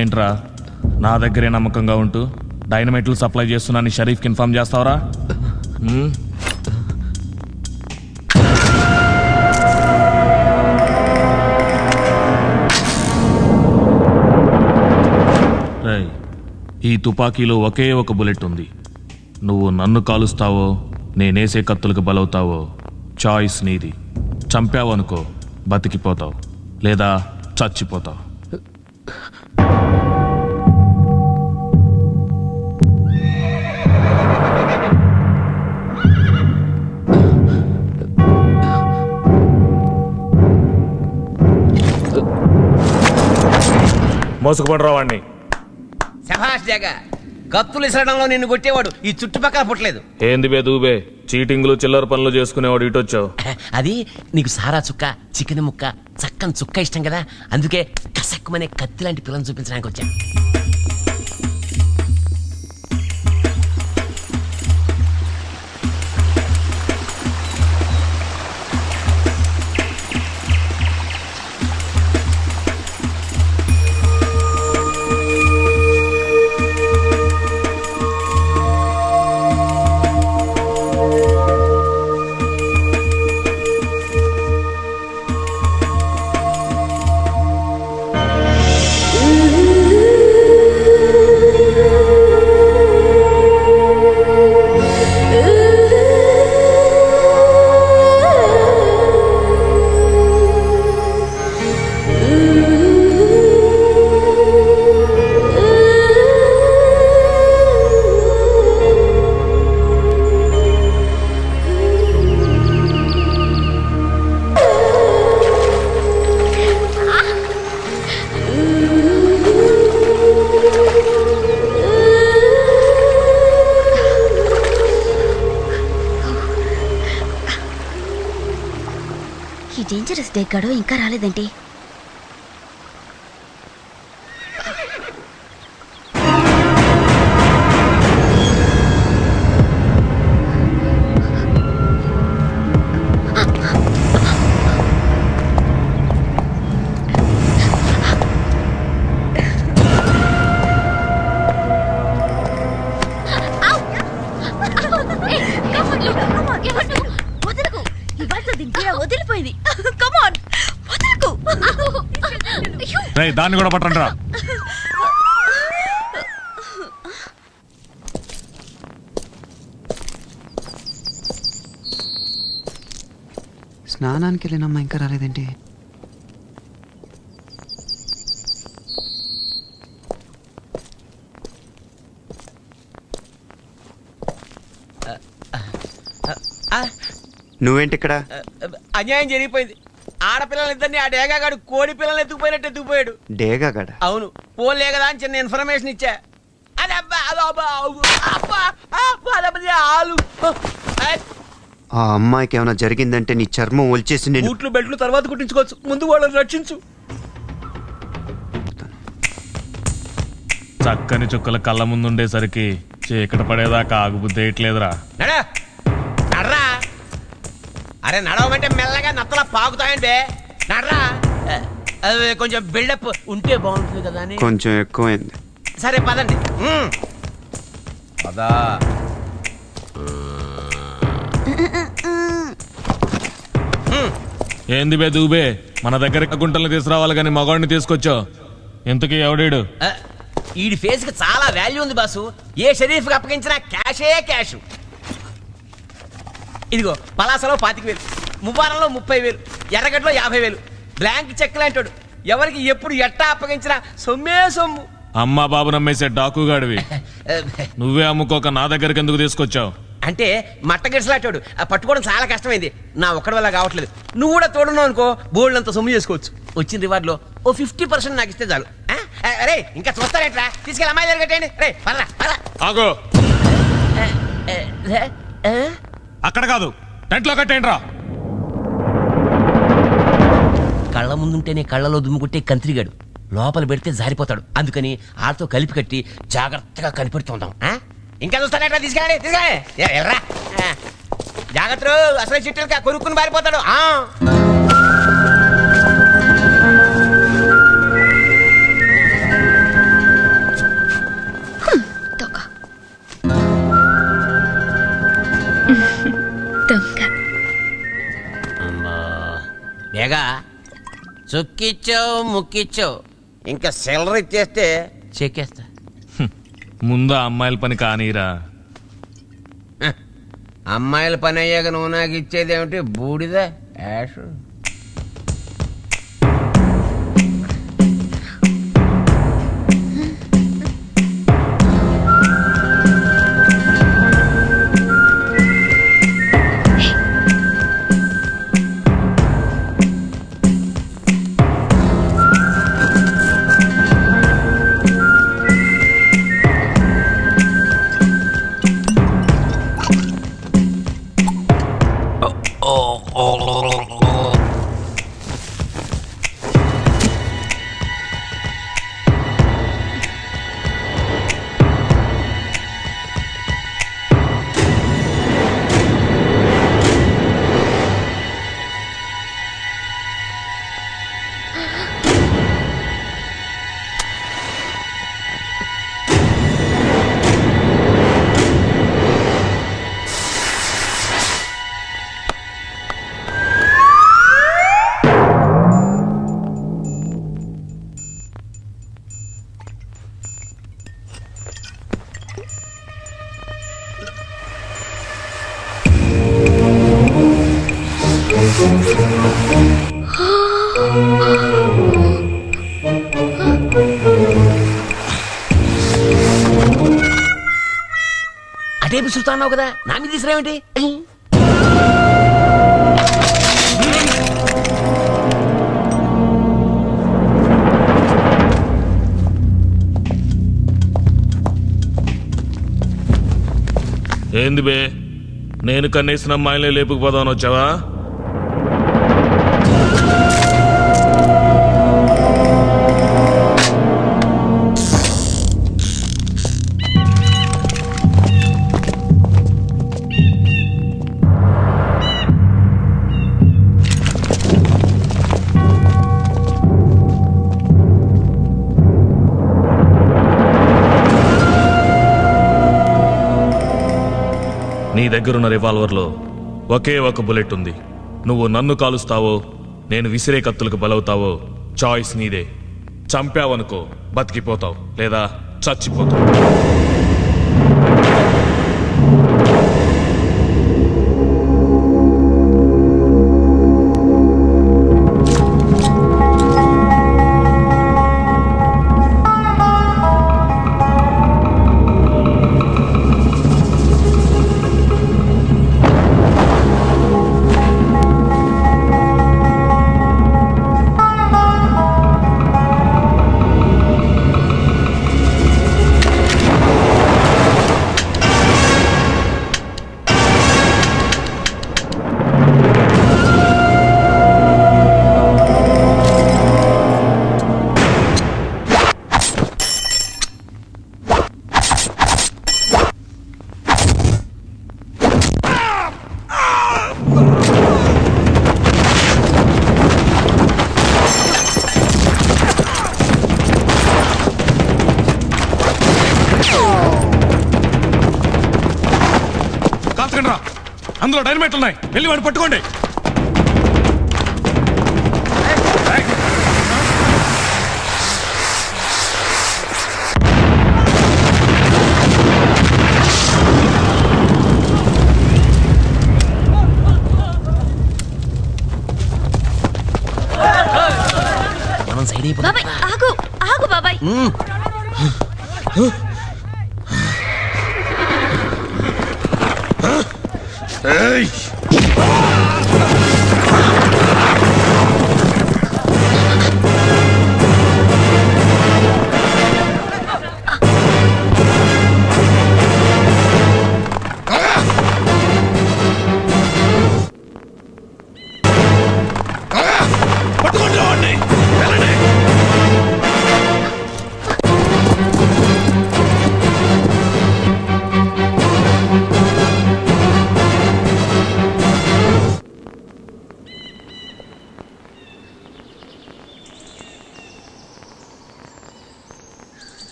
ఏంట్రా నా దగ్గరే నమ్మకంగా ఉంటూ డైనమైట్లు సప్లై చేస్తున్నాను షరీఫ్కి ఇన్ఫార్మ్ చేస్తావరా? ఈ తుపాకీలో ఒకే ఒక బుల్లెట్ ఉంది. నువ్వు నన్ను కాలుస్తావో నేనేసే కత్తులకు బలవుతావో చాయిస్ నీది. చంపావనుకో బతికిపోతావు, లేదా చచ్చిపోతావు. మోసుకుపడరా వాడిని. శభాష్ జగా, కత్తులు ఇసరడంలో నిన్ను కొట్టేవాడు ఈ చుట్టుపక్కల పుట్టలేదు. ఏంది బే దూబే, చీటింగ్లు చిల్లర పనులు చేసుకునేవాడు ఇటొచ్చావు. అది నీకు సారా చుక్క, చికెన్ ముక్క, చక్కని చుక్క ఇష్టం కదా, అందుకే కసక్కుమనే కత్తి లాంటి పిల్లని చూపించడానికి వచ్చా. ఈ డేంజరస్ డే గడో ఇంకా రాలేదండి. వదిలిపోయింది. దాన్ని కూడా పట్టండి రా. స్నానానికి వెళ్ళినమ్మా ఇంకా రాలేదేంటి? నువ్వేంటి ఇక్కడ? అన్యాయం జరిగిపోయింది. ఆడపిల్లలిద్దరిని ఆ డేగాగాడు కోడి పిల్లలు ఎత్తుకుపోయినట్టు ఎత్తుకుపోయాడు. డేగాగాడ? అవును. పోలే కదా అని చిన్న ఇన్ఫర్మేషన్ ఇచ్చా. ఆ అమ్మాయికి ఏమైనా జరిగిందంటే నీ చర్మం ఒలిచేసి నేను బూట్లు బెల్ట్లు తర్వాత కుట్టించుకోవచ్చు, ముందు వాళ్ళని రక్షించు. చక్కని చుక్కల కళ్ళ ముందుండేసరికి చీకట పడేదాకా ఆగుబుద్ధి వేయట్లేదురా. నడరా. అరే నడవమంటే మెల్లగా నత్తలా పాకుతాయంటే నడరా. అది కొంచెం బిల్డప్ ఉంటే బాగుంటుంది కదా అని. కొంచెం ఎక్కువైంది. సరే పదండి. పదా. ఏంది బే దూబే, మన దగ్గర గుంటలు తీసుకురావాలి కానీ మగవాడిని తీసుకొచ్చావు. ఇంతకీ ఎవడాడు? ఈడి ఫేస్ కి చాలా వాల్యూ ఉంది బాసు. ఏ షరీఫ్ కి అప్పగించినా క్యాషే క్యాష్. ఇదిగో పలాసలో 25,000, మువ్వారంలో 30,000, ఎర్రగడ్డలో 50,000. Blank cheque లాంటాడు. ఎవరికి ఎప్పుడు ఎట్టా అప్పగించినా సొమ్మే సొమ్ము. అమ్మా బాబు నమ్మేసే డాకుగాడివి. నువ్వే అమ్ముకోక నా దగ్గరికి ఎందుకు తీసుకొచ్చావు? అంటే మట్టగిడిసలాటాడు. పట్టుకోవడం చాలా కష్టమైంది. నా ఒక్కడి వల్ల కావట్లేదు. నువ్వు కూడా తోడున్నావు అనుకో, బోల్డ్ అంత సొమ్ము చేసుకోవచ్చు. వచ్చిన రివార్డ్ లో ఓ 50% నాకు ఇస్తే చాలు. అరే ఇంకా చూస్తారేట్రా, తీసుకెళ్ళి అమ్మాయి దగ్గర కట్టేయండి. రే పర్రా పర్రా. ఆగో, అక్కడ కాదు, టెంట్లో కట్టేయండి రా. కళ్ళ ముందుంటేనే కళ్ళలో దుమ్ము కొట్టే కంత్రిగాడు లోపల పెడితే జారిపోతాడు. అందుకని ఆటతో కలిపి కట్టి జాగ్రత్తగా కనిపెడుతుందాం. ఇంకా చూస్తానేట్రా, తీసుకెళ్ళండి తీసుకెళ్ళండి. ఎర్రా జాగ్రత్త, అసలు చిట్టుగా కొరుక్కుని పారిపోతాడు. దొంగ. బేగా చుక్కిచ్చావు ముక్కిచ్చావు, ఇంకా సిల్లర ఇచ్చేస్తే చెక్కేస్తా. ముందు ఆ అమ్మాయిల పని కానీరా. అమ్మాయిల పని అయ్యాక నువ్వు నాకు ఇచ్చేది ఏమిటి? బూడిద యాష్. అదే విసురుతా అన్నావు కదా, నా మీద తీసుకురావేంటి? ఏంది బే, నేను కన్నేసిన అమ్మాయిలే లేపుకుపోదామని వచ్చావా? నీ దగ్గరున్న రివాల్వర్లో ఒకే ఒక బుల్లెట్ ఉంది. నువ్వు నన్ను కాలుస్తావో నేను విసిరే కత్తులకు బలవుతావో చాయిస్ నీదే. చంపావనుకో బతికిపోతావు, లేదా చచ్చిపోతావు. అందులో డైనమైట్ ఉన్నాయి, వెళ్ళి వాడిని పట్టుకోండి. మనం సైడ్ అయిపోతాం. బాబాయ్ ఆగు ఆగు బాబాయ్.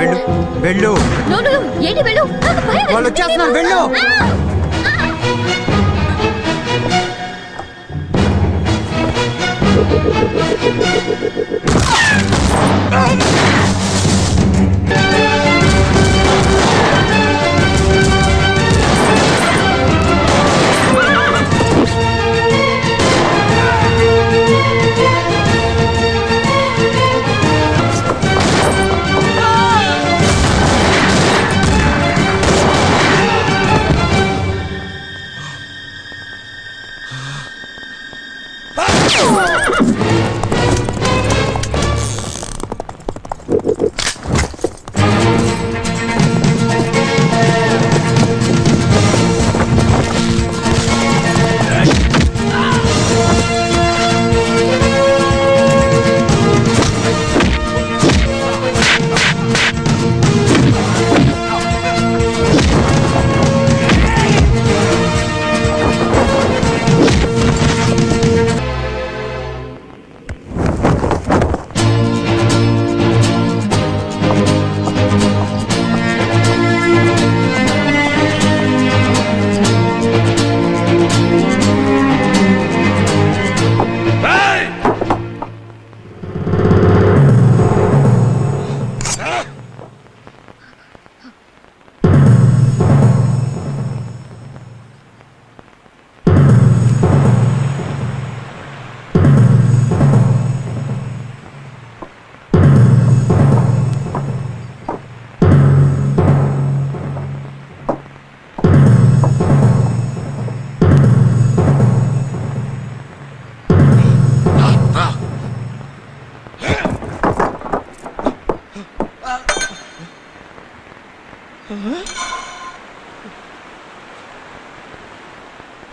వెళ్ళు వెళ్ళు. నో నో ఏంటి వెళ్ళు నాకు భయం వాళ్ళు వచ్చేస్తున్నారు వెళ్ళు.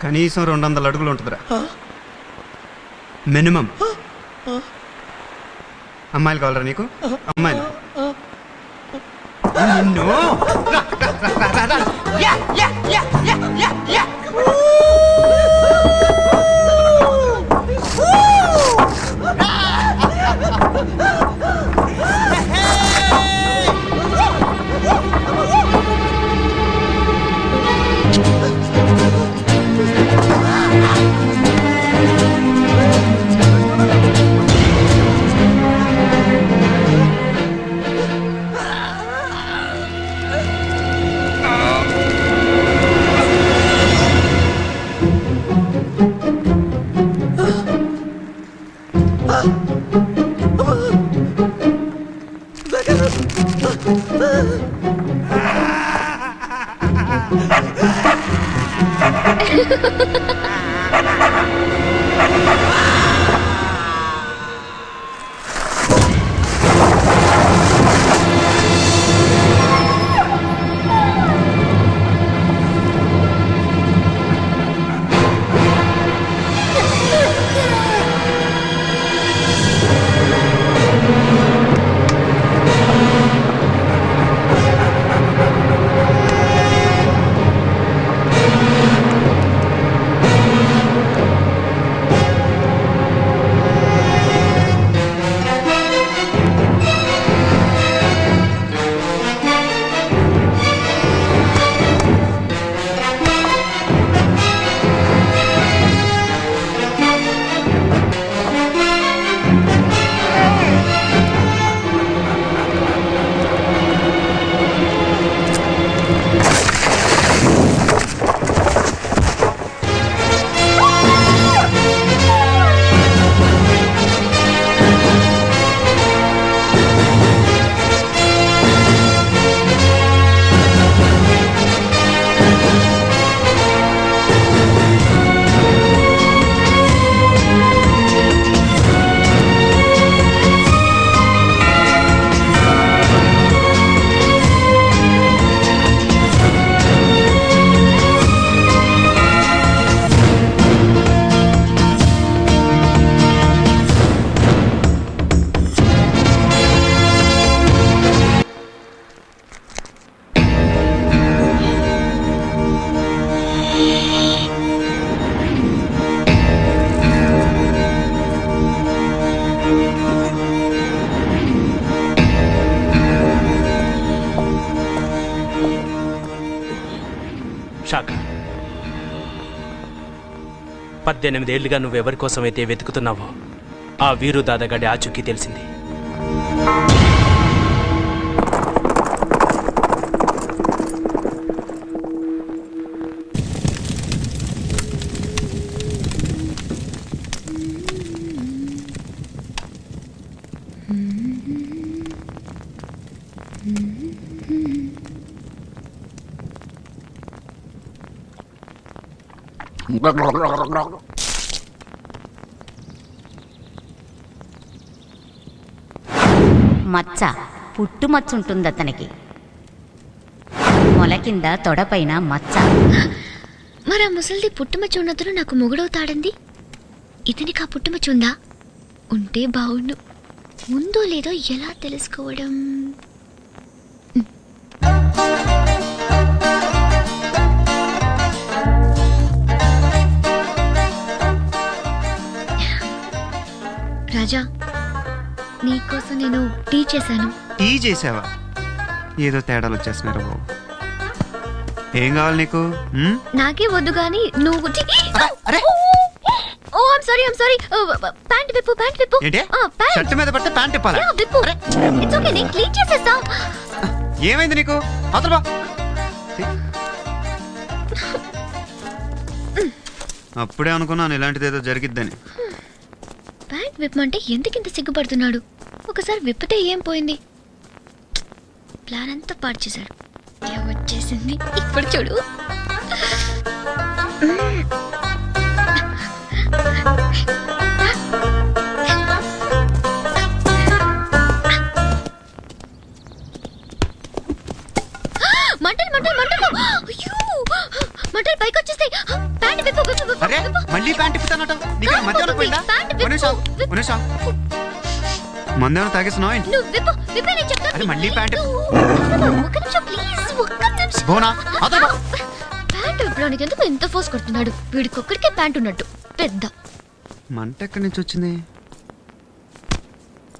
కనీసం 200 అడుగులు ఉంటుందిరా మినిమం. అమ్మాయిలు కావాలరా నీకు? అమ్మాయిలు నిన్ను షాక్. 18 ఏళ్లుగా నువ్వెవరి కోసమైతే వెతుకుతున్నావో ఆ వీరు దాదాగడి ఆచూకీ తెలిసింది. మచ్చ పుట్టుమచ్చ ఉంటుంది అతనికి. మొల కింద తొడపైన మచ్చ. మరి ఆ ముసలిది పుట్టుమచ్చ ఉన్నతను నాకు మొగుడవుతాడంది. ఇతనికి ఆ పుట్టుమచ్చ ఉందా? ఉంటే బావుండు. ఉందో లేదో ఎలా తెలుసుకోవడం? రాజా, నీకోసం నేను టీ చేశాను. టీ చేసావా? ఏదో తేడాలు వచ్చేస్తున్నారు బాబు. ఏం కావాలి నీకు? నాకే వద్దు గాని నువ్వు అరే! ఓ ఐమ్ సారీ ప్యాంట్ విప్పు ఏంటి? షర్ట్ మీద పడితే ప్యాంట్ ఇప్పాలా? విప్పు. ఇట్స్ ఓకే, నేను క్లీన్ చేసేస్తా. ఏమైంది నీకు? అవతల బా. అప్పుడే అనుకున్నాను ఇలాంటిదేదో జరిగిద్దని. ప్యాంట్ విప్పమంటే ఎందుకింత సిగ్గుపడుతున్నాడు? ఒకసారి విప్పితే ఏం పోయింది? ప్లాన్ అంతా పాడు చేశాడు. వచ్చేసింది ఇప్పుడు చూడు. మంటలు పైకి వచ్చేస్తాయి. ప్యాంట్ విప్పు. అరే మళ్ళీ ప్యాంట్ ఇప్పుతానట. నీకు మధ్యాహ్నం పోయిందా? మందేమో తాగేస్తున్నావు ఏంటి? అరే మళ్ళీ ప్యాంట్ బోనా అదరా. ప్యాంట్ విప్పడానికి ఎందుకు ఎంత ఫోర్స్ కొడుతున్నాడు? వీడికొక్కడికే ప్యాంట్ ఉన్నట్టు పెద్ద మంట ఎక్కడి నుంచి వచ్చింది?